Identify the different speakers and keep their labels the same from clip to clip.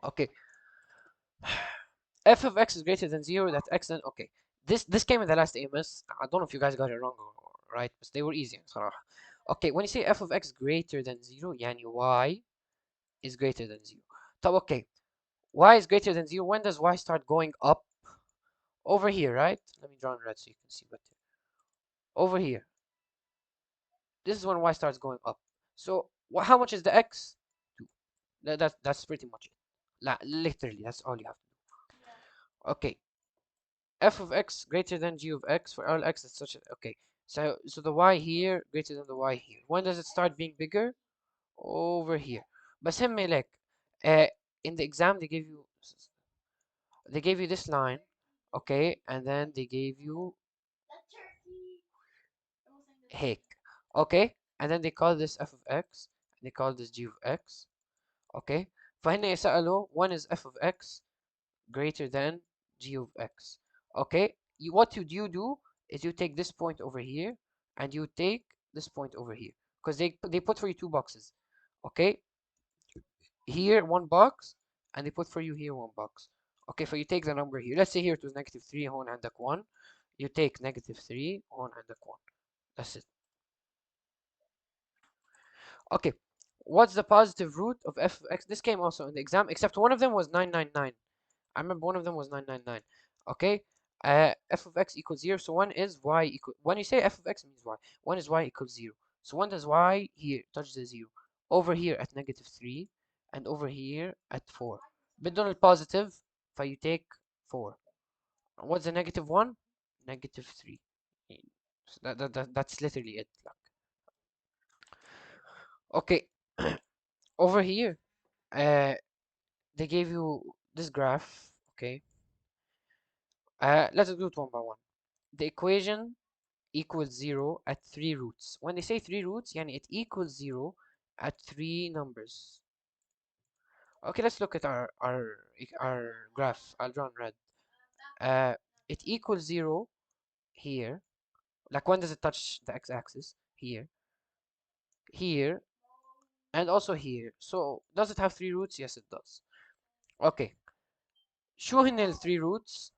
Speaker 1: Okay, f of x is greater than 0, that x then, okay. This came in the last AMS. I don't know if you guys got it wrong or right, but they were easy صراحة. Okay, when you say f of x greater than 0 يعني y is greater than 0. طب okay, y is greater than 0. When does y start going up? Over here, right? Let me draw in red so you can see better. Over here. This is when y starts going up. So how much is the x? 2. That's pretty much it. Literally, that's all you have to do. Okay, f of x greater than g of x for all x is such a, okay. So the y here greater than the y here. When does it start being bigger? Over here. بس هم like in the exam they gave you this line, okay, and then they gave you هيك, okay, and then they call this f of x and they call this g of x, okay. فهنا يسألوا when is f of x greater than g of x, okay. What you do is you take this point over here and you take this point over here because they put for you two boxes, okay. Here one box and they put for you here one box, okay. So you take the number here, let's say here it was -3 هون عندك 1, you take -3 هون عندك 1, that's it. Okay, what's the positive root of f of x? This came also in the exam, except one of them was 999. I remember one of them was 999. Okay, f of x equals 0. So one is y equal. When you say f of x means y, one is y equals 0. So when does y here touch the 0? Over here at -3 and over here at 4. بدون البوزيتيف فيو take 4. What's the -1? -3. So that's literally it. Okay, over here, uh, they gave you this graph, okay. Let's do it one by one. The equation equals 0 at 3 roots. When they say 3 roots, yani it equals 0 at 3 numbers. Okay, let's look at our graph. I'll draw in red. Uh, it equals 0 here. Like when does it touch the x-axis? Here, here, and also here. So does it have 3 roots? Yes, it does. Okay. شو هن ال 3 roots?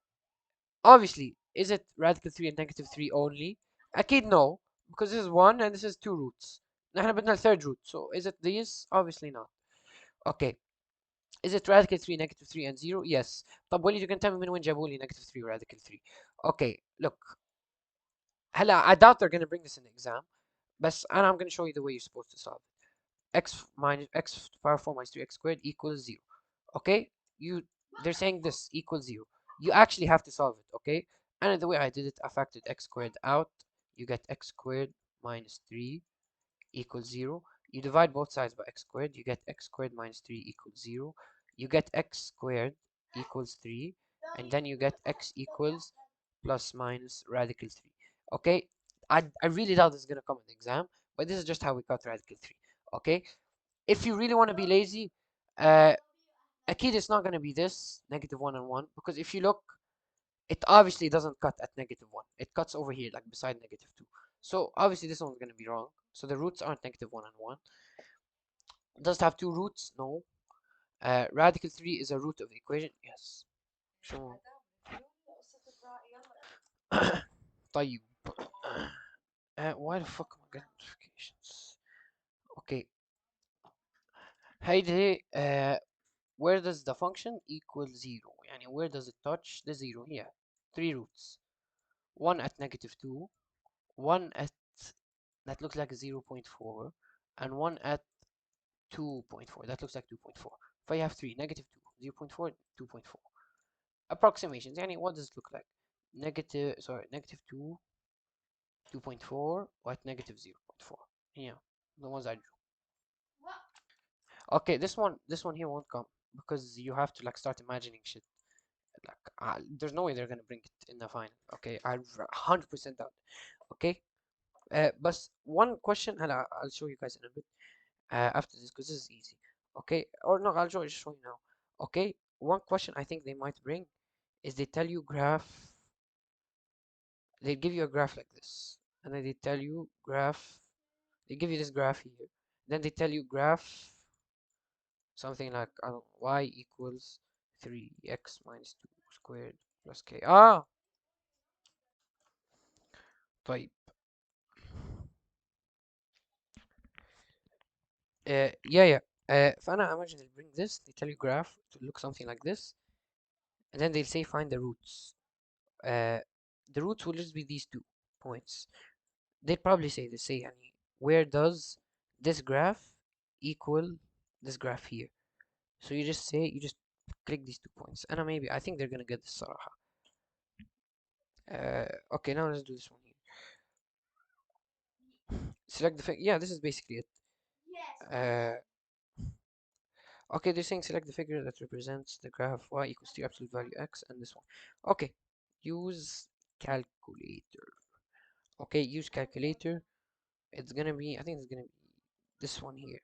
Speaker 1: Obviously, is it radical 3 and -3 only? أكيد no, because this is 1 and this is 2 roots. نحن بدنا third root, so is it these? Obviously not. Okay, is it radical 3, -3 and 0? Yes. طب وليد you can tell me من وين جابوا لي -3 و radical 3. Okay, look. هلا I doubt they're gonna bring this in the exam, but I'm gonna show you the way you're supposed to solve it. X to the power 4 minus 3x squared equals 0. Okay, they're saying this equals 0. You actually have to solve it, okay. And the way I did it, I factored x squared out. You get x squared minus 3 equals 0. You divide both sides by x squared, you get x squared minus 3 equals 0. You get x squared equals 3, and then you get x equals plus minus radical 3. Okay, I really doubt this is going to come in the exam, but this is just how we got radical 3. Okay, if you really want to be lazy, uh, أكيد it's not going to be this -1 and 1, because if you look, it obviously doesn't cut at -1. It cuts over here, like beside -2. So obviously this one's going to be wrong. So the roots aren't -1 and 1. Does it have two roots? No. Radical 3 is a root of the equation. Yes. شو طيب. Why the fuck am I getting notifications? Okay. هيدي where does the function equal 0? يعني where does it touch the 0? Here. 3 roots. One at -2, one at that looks like 0.4, and one at 2.4 that looks like 2.4. If I have 3, -2, 0.4, 2.4. Approximations, يعني what does it look like? -2, 2.4, or at -0.4. Yeah, the ones I drew. Okay, this one here won't come because you have to like start imagining shit. Like, there's no way they're gonna bring it in the final. Okay, I 100% doubt. Okay, but one question, and I'll show you guys in a bit after this because this is easy. Okay, or no, I'll show you now. Okay, one question I think they might bring is they tell you graph. They give you a graph like this, and then they tell you graph. They give you this graph here. Then they tell you graph something like I don't, y equals 3x minus 2 squared plus k. طيب. Yeah. فأنا imagine they'll bring this, they tell you graph to look something like this, and then they'll say find the roots. The roots will just be these 2 points. They'd probably say this, say يعني where does this graph equal this graph here? So you just say, you just click these 2 points. And I think they're gonna get this صراحة. Okay, now let's do this one here. Select the figure. Yeah, this is basically it. Uh, okay, they're saying select the figure that represents the graph y equals to absolute value x and this one. Okay, use calculator. Okay, use calculator. It's gonna be, I think it's gonna be this one here.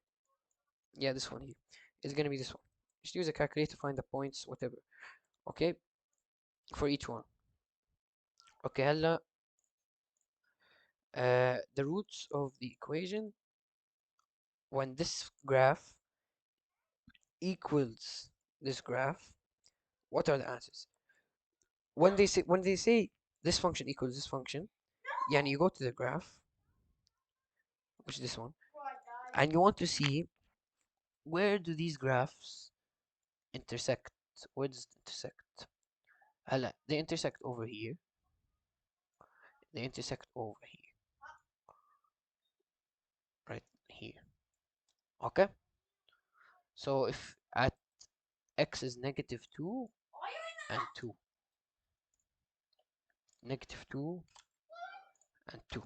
Speaker 1: Yeah, this one here. It's gonna be this one. Just use a calculator to find the points, whatever. Okay, for each one. Okay, هلا the roots of the equation when this graph equals this graph, what are the answers? When they say this function equals this function, يعني you go to the graph, which is this one, and you want to see where do these graphs intersect. Where does it intersect? هلا they intersect over here. They intersect over here. Right here. Okay? So if at x is negative 2 and 2, negative 2 and 2.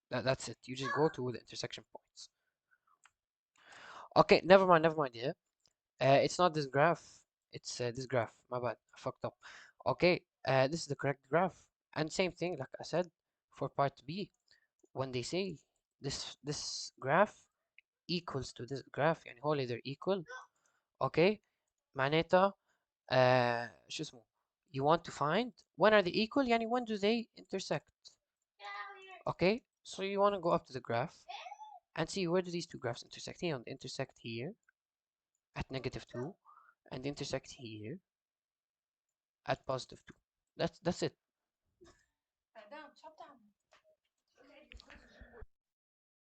Speaker 1: That's it. You just go to the intersection points. Okay, never mind, yeah. It's not this graph. It's this graph. My bad. I fucked up. Okay, this is the correct graph. And same thing, like I said, for part B, when they say this graph equals to this graph, يعني هول they're equal. Okay, معناتها شو اسمه, you want to find when are they equal, يعني when do they intersect. Okay, so you want to go up to the graph and see where do these two graphs intersect. Here, intersect here at negative 2 and intersect here at positive 2. That's it.